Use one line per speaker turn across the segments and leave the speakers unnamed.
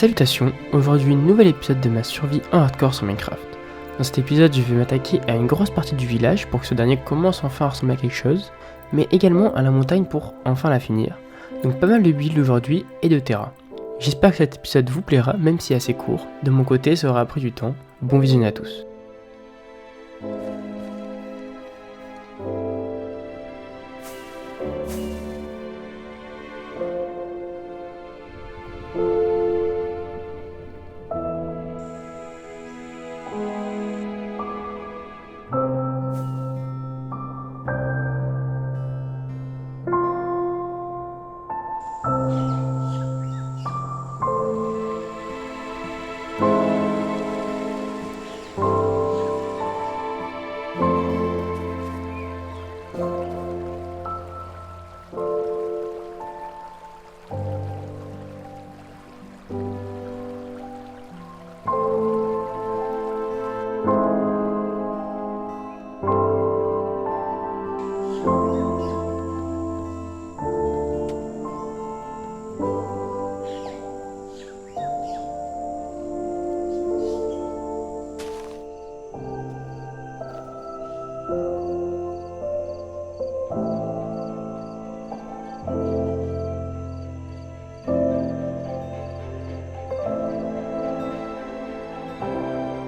Salutations, aujourd'hui nouvel épisode de ma survie en hardcore sur Minecraft. Dans cet épisode je vais m'attaquer à une grosse partie du village pour que ce dernier commence enfin à ressembler à quelque chose, mais également à la montagne pour enfin la finir. Donc pas mal de builds aujourd'hui et de terrain. J'espère que cet épisode vous plaira même si assez court, de mon côté ça aura pris du temps, bon visionnage à tous.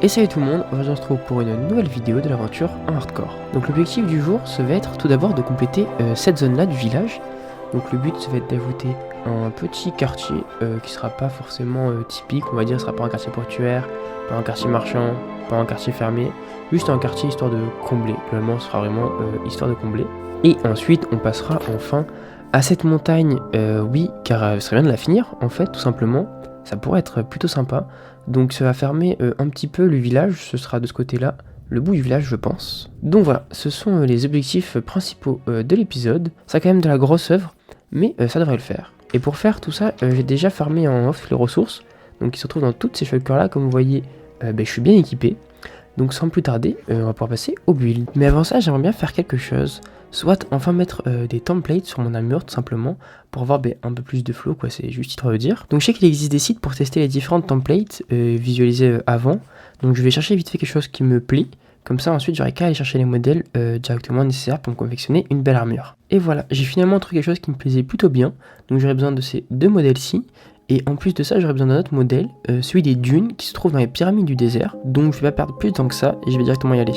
Et salut tout le monde, aujourd'hui on se retrouve pour une nouvelle vidéo de l'aventure en hardcore. Donc l'objectif du jour, ça va être tout d'abord de compléter cette zone là du village. Donc le but ça va être d'ajouter un petit quartier qui sera pas forcément typique, on va dire, ce sera pas un quartier portuaire, pas un quartier marchand, pas un quartier fermé, juste un quartier histoire de combler. Globalement ce sera vraiment histoire de combler. Et ensuite on passera enfin à cette montagne, oui, car ce serait bien de la finir en fait tout simplement, ça pourrait être plutôt sympa. Donc ça va fermer un petit peu le village, ce sera de ce côté-là, le bout du village je pense. Donc voilà, ce sont les objectifs principaux de l'épisode. Ça a quand même de la grosse œuvre, mais ça devrait le faire. Et pour faire tout ça, j'ai déjà farmé en off les ressources, donc ils se retrouvent dans toutes ces shulkers là, comme vous voyez, je suis bien équipé. Donc sans plus tarder, on va pouvoir passer au build. Mais avant ça, j'aimerais bien faire quelque chose, soit enfin mettre des templates sur mon armure tout simplement, pour avoir un peu plus de flow, quoi, c'est juste histoire de dire. Donc je sais qu'il existe des sites pour tester les différentes templates visualisées avant, donc je vais chercher vite fait quelque chose qui me plaît, comme ça ensuite j'aurai qu'à aller chercher les modèles directement nécessaires pour me confectionner une belle armure. Et voilà, j'ai finalement trouvé quelque chose qui me plaisait plutôt bien, donc j'aurai besoin de ces deux modèles-ci. Et en plus de ça, j'aurais besoin d'un autre modèle, celui des dunes qui se trouve dans les pyramides du désert. Donc je vais pas perdre plus de temps que ça et je vais directement y aller.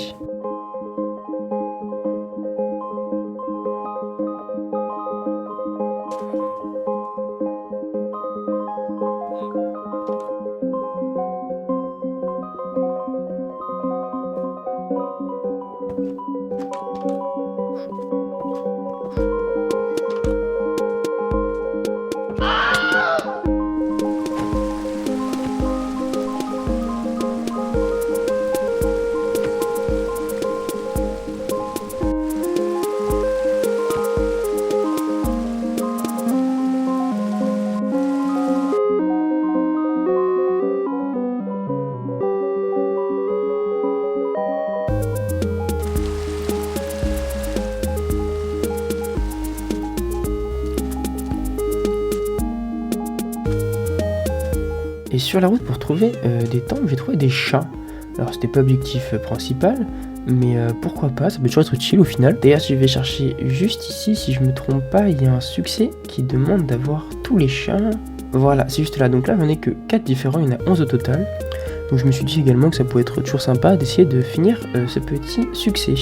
Et sur la route pour trouver des temples, j'ai trouvé des chats. Alors c'était pas l'objectif principal, mais pourquoi pas, ça peut toujours être utile au final. D'ailleurs si je vais chercher juste ici, si je me trompe pas, il y a un succès qui demande d'avoir tous les chats. Voilà, c'est juste là, donc là j'en ai que 4 différents, il y en a 11 au total. Donc je me suis dit également que ça pouvait être toujours sympa d'essayer de finir ce petit succès.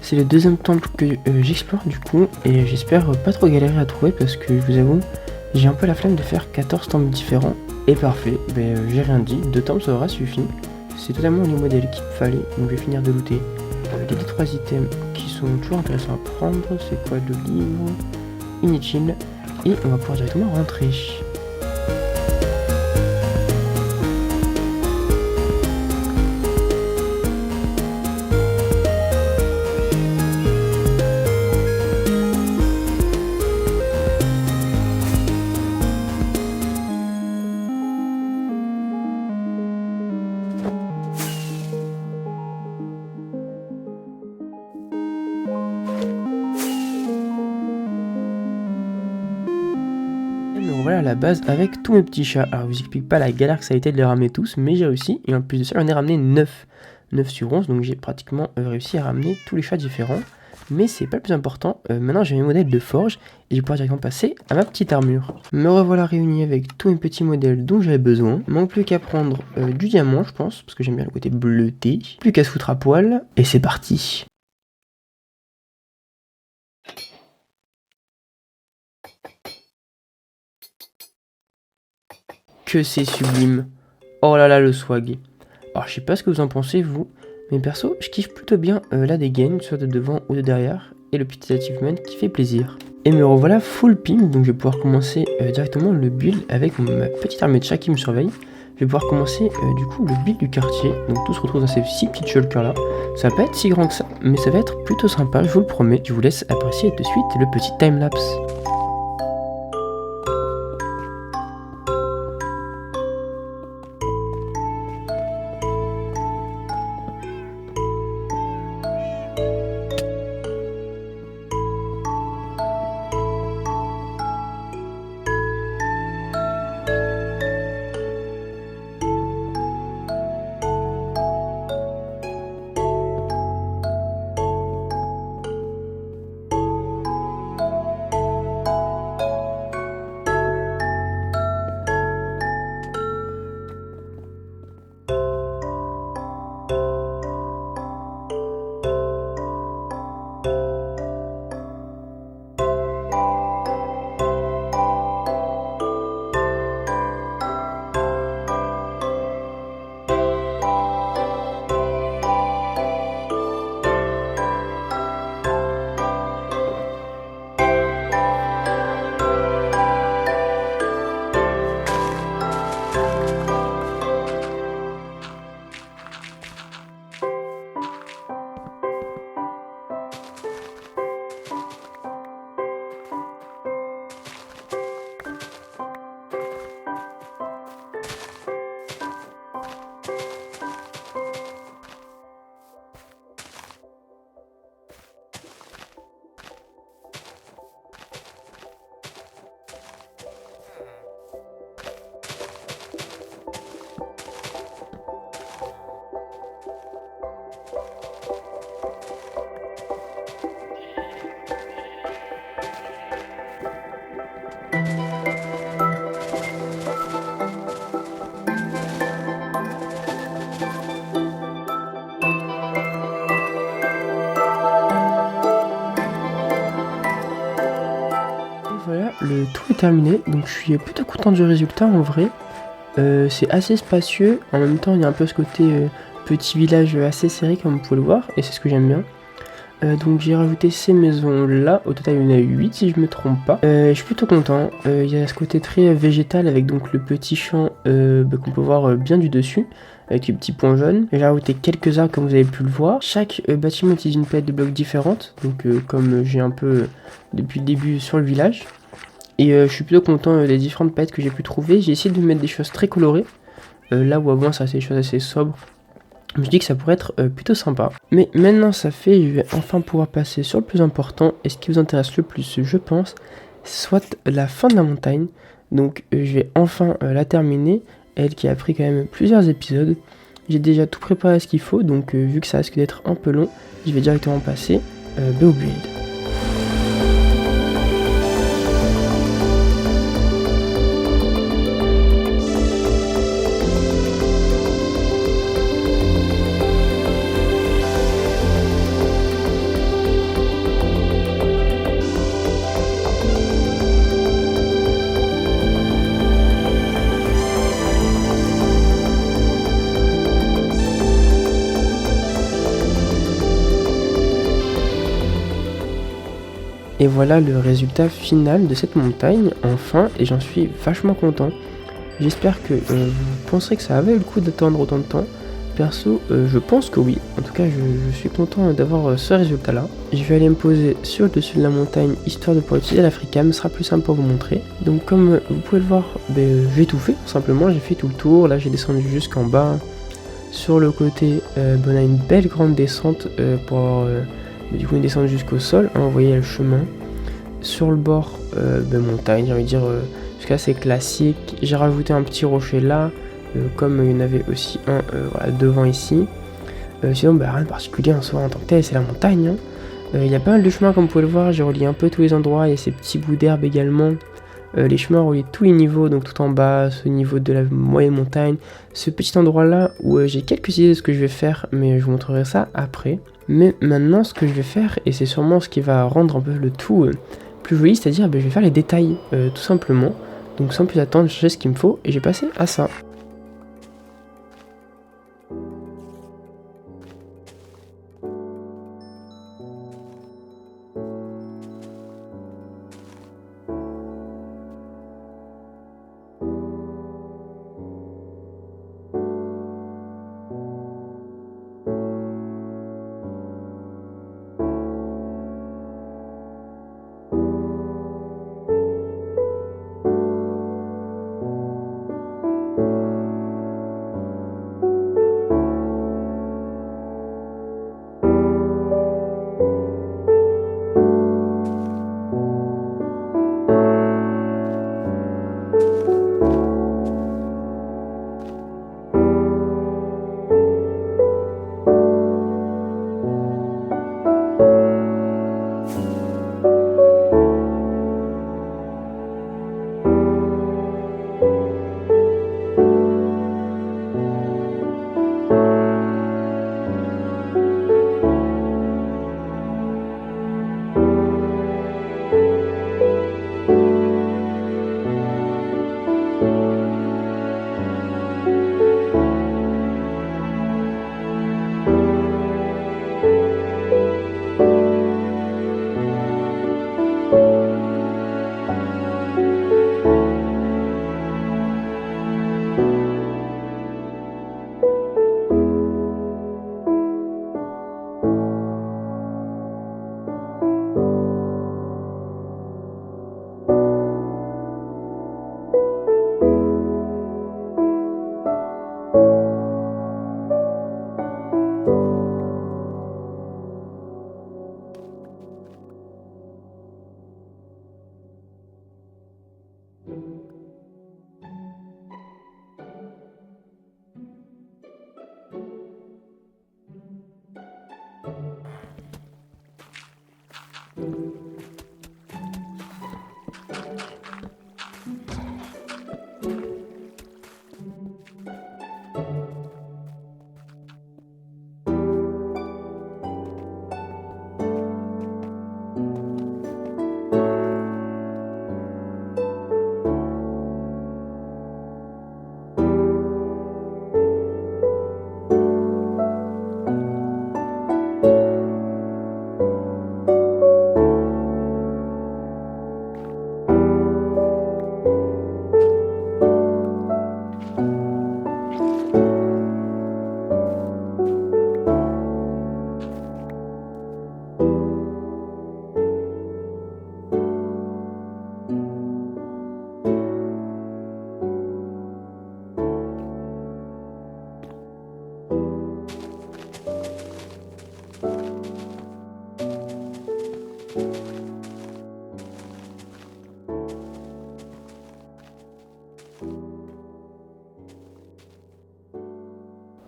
C'est le deuxième temple que j'explore du coup, et j'espère pas trop galérer à trouver parce que je vous avoue, j'ai un peu la flemme de faire 14 temples différents. Et parfait, j'ai rien dit, 2 temps ça aura suffi. C'est totalement les modèles qu'il me fallait, donc je vais finir de looter les 3 items qui sont toujours intéressants à prendre. C'est quoi le livre? Inutile. Et on va pouvoir directement rentrer. Voilà la base avec tous mes petits chats. Alors je vous explique pas la galère que ça a été de les ramener tous, mais j'ai réussi. Et en plus de ça, j'en ai ramené 9. 9 sur 11, donc j'ai pratiquement réussi à ramener tous les chats différents. Mais c'est pas le plus important. Maintenant j'ai mes modèles de forge et je vais pouvoir directement passer à ma petite armure. Me revoilà réuni avec tous mes petits modèles dont j'avais besoin. Manque plus qu'à prendre du diamant, je pense, parce que j'aime bien le côté bleuté. Plus qu'à se foutre à poil. Et c'est parti. Que c'est sublime. Oh là là, le swag. Alors je sais pas ce que vous en pensez vous, mais perso je kiffe plutôt bien la dégaine, soit de devant ou de derrière, et le petit achievement qui fait plaisir. Et me revoilà full ping, donc je vais pouvoir commencer directement le build avec ma petite armée de chats qui me surveille. Je vais pouvoir commencer du coup le build du quartier, donc tout se retrouve dans ces 6 petites shulkers là. Ça va pas être si grand que ça, mais ça va être plutôt sympa, je vous le promets. Je vous laisse apprécier de suite le petit timelapse. Voilà, le tour est terminé, donc je suis plutôt content du résultat en vrai. C'est assez spacieux, en même temps il y a un peu ce côté petit village assez serré comme vous pouvez le voir, et c'est ce que j'aime bien. Donc j'ai rajouté ces maisons là, au total il y en a 8 si je me trompe pas. Je suis plutôt content, il y a ce côté très végétal avec donc le petit champ qu'on peut voir bien du dessus, avec les petits points jaunes. J'ai rajouté quelques arbres comme vous avez pu le voir. Chaque bâtiment utilise une palette de blocs différente, donc comme j'ai un peu depuis le début sur le village. Et je suis plutôt content des différentes palettes que j'ai pu trouver. J'ai essayé de mettre des choses très colorées, là où avant ça restait des choses assez sobres. Je me dis que ça pourrait être plutôt sympa. Mais maintenant ça fait, je vais enfin pouvoir passer sur le plus important. Et ce qui vous intéresse le plus, je pense, soit la fin de la montagne. Donc je vais enfin la terminer. Elle qui a pris quand même plusieurs épisodes. J'ai déjà tout préparé ce qu'il faut. Donc vu que ça risque d'être un peu long, je vais directement passer au build. Et voilà le résultat final de cette montagne, enfin, et j'en suis vachement content. J'espère que vous penserez que ça avait le coup d'attendre autant de temps. Perso, je pense que oui. En tout cas, je suis content d'avoir ce résultat-là. Je vais aller me poser sur le dessus de la montagne, histoire de pouvoir utiliser la freecam. Ce sera plus simple pour vous montrer. Donc comme vous pouvez le voir, j'ai tout fait, tout simplement. J'ai fait tout le tour. Là, j'ai descendu jusqu'en bas. Sur le côté, on a une belle grande descente pour avoir du coup une descente jusqu'au sol. Hein, vous voyez le chemin. Sur le bord, montagne, j'ai envie de dire, jusqu'à c'est classique. J'ai rajouté un petit rocher là. Comme il y en avait aussi un voilà, devant ici. Sinon, rien de particulier en soi en tant que tel, c'est la montagne. Hein. Il y a pas mal de chemins comme vous pouvez le voir, j'ai relié un peu tous les endroits, il y a ces petits bouts d'herbe également. Les chemins relient tous les niveaux, donc tout en bas, ce niveau de la moyenne montagne, ce petit endroit là où j'ai quelques idées de ce que je vais faire, mais je vous montrerai ça après. Mais maintenant, ce que je vais faire, et c'est sûrement ce qui va rendre un peu le tout plus joli, c'est-à-dire je vais faire les détails, tout simplement. Donc sans plus attendre, je sais ce qu'il me faut, et je vais passer à ça.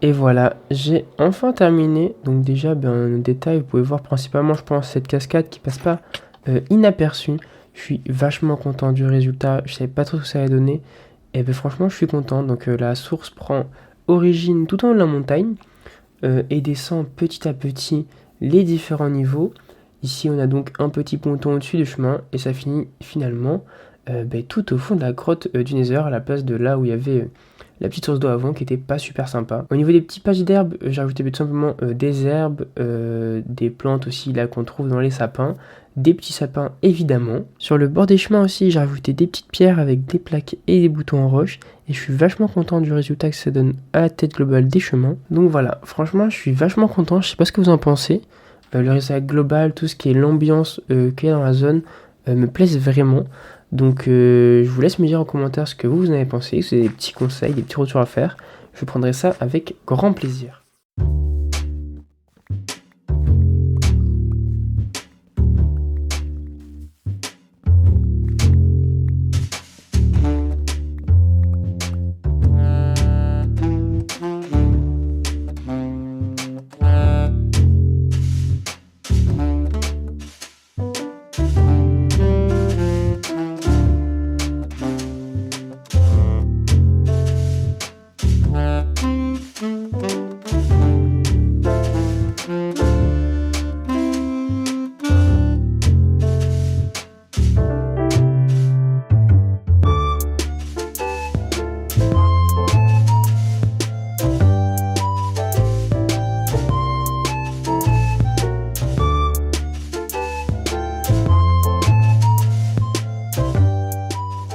Et voilà, j'ai enfin terminé. Donc déjà, en détail, vous pouvez voir principalement, je pense, cette cascade qui passe pas inaperçue. Je suis vachement content du résultat. Je savais pas trop ce que ça allait donner. Et franchement, je suis content. Donc la source prend origine tout en haut de la montagne et descend petit à petit les différents niveaux. Ici, on a donc un petit ponton au-dessus du chemin et ça finit finalement tout au fond de la grotte du Nether, à la place de là où il y avait la petite source d'eau avant qui était pas super sympa. Au niveau des petits patchs d'herbes, j'ai rajouté tout simplement des herbes, des plantes aussi là qu'on trouve dans les sapins, des petits sapins évidemment. Sur le bord des chemins aussi, j'ai rajouté des petites pierres avec des plaques et des boutons en roche. Et je suis vachement content du résultat que ça donne à la tête globale des chemins. Donc voilà, franchement je suis vachement content, je sais pas ce que vous en pensez. Le résultat global, tout ce qui est l'ambiance qu'il y a dans la zone me plaise vraiment. Donc je vous laisse me dire en commentaire ce que vous en avez pensé, si vous avez des petits conseils, des petits retours à faire. Je prendrai ça avec grand plaisir.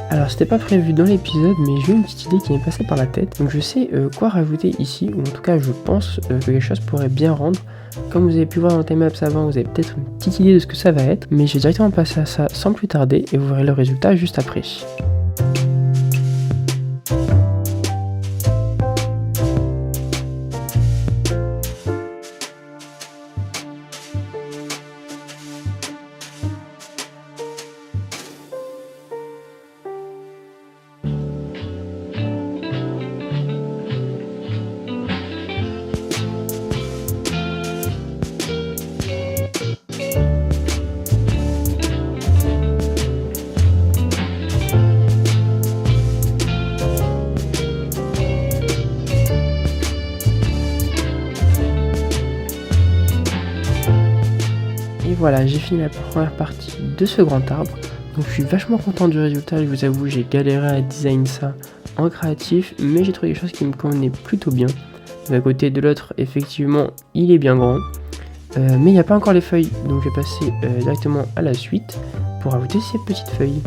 Alors c'était pas prévu dans l'épisode, mais j'ai eu une petite idée qui m'est passée par la tête. Donc je sais quoi rajouter ici, ou en tout cas je pense que quelque chose pourrait bien rendre. Comme vous avez pu voir dans le timelapse avant, vous avez peut-être une petite idée de ce que ça va être. Mais j'ai directement passé à ça sans plus tarder et vous verrez le résultat juste après. Et voilà, j'ai fini la première partie de ce grand arbre. Donc je suis vachement content du résultat, je vous avoue, j'ai galéré à design ça en créatif, mais j'ai trouvé quelque chose qui me convenait plutôt bien. D'un côté de l'autre, effectivement, il est bien grand, mais il n'y a pas encore les feuilles, donc je vais passer directement à la suite pour ajouter ces petites feuilles.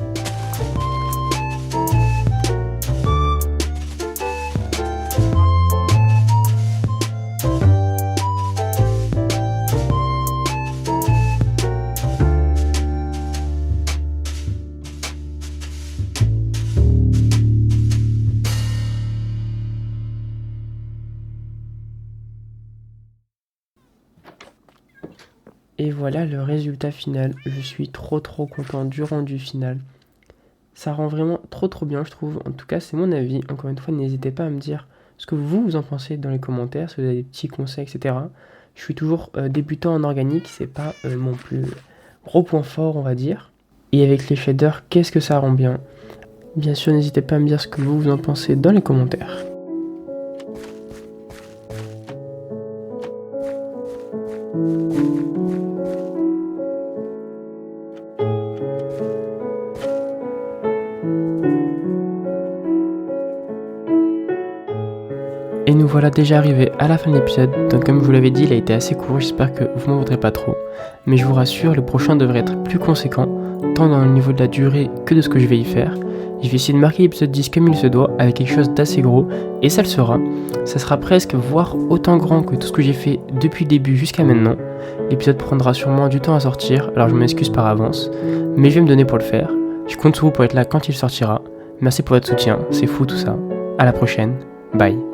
Et voilà le résultat final, je suis trop content du rendu final. Ça rend vraiment trop bien je trouve, en tout cas c'est mon avis. Encore une fois, n'hésitez pas à me dire ce que vous en pensez dans les commentaires, si vous avez des petits conseils, etc. Je suis toujours débutant en organique, c'est pas mon plus gros point fort on va dire. Et avec les shaders, qu'est-ce que ça rend bien. Bien sûr, n'hésitez pas à me dire ce que vous en pensez dans les commentaires. Et nous voilà déjà arrivés à la fin de l'épisode, donc comme je vous l'avais dit, il a été assez court, j'espère que vous m'en voudrez pas trop. Mais je vous rassure, le prochain devrait être plus conséquent, tant dans le niveau de la durée que de ce que je vais y faire. Je vais essayer de marquer l'épisode 10 comme il se doit, avec quelque chose d'assez gros, et ça le sera. Ça sera presque, voire autant grand que tout ce que j'ai fait depuis le début jusqu'à maintenant. L'épisode prendra sûrement du temps à sortir, alors je m'excuse par avance, mais je vais me donner pour le faire. Je compte sur vous pour être là quand il sortira. Merci pour votre soutien, c'est fou tout ça. À la prochaine, bye.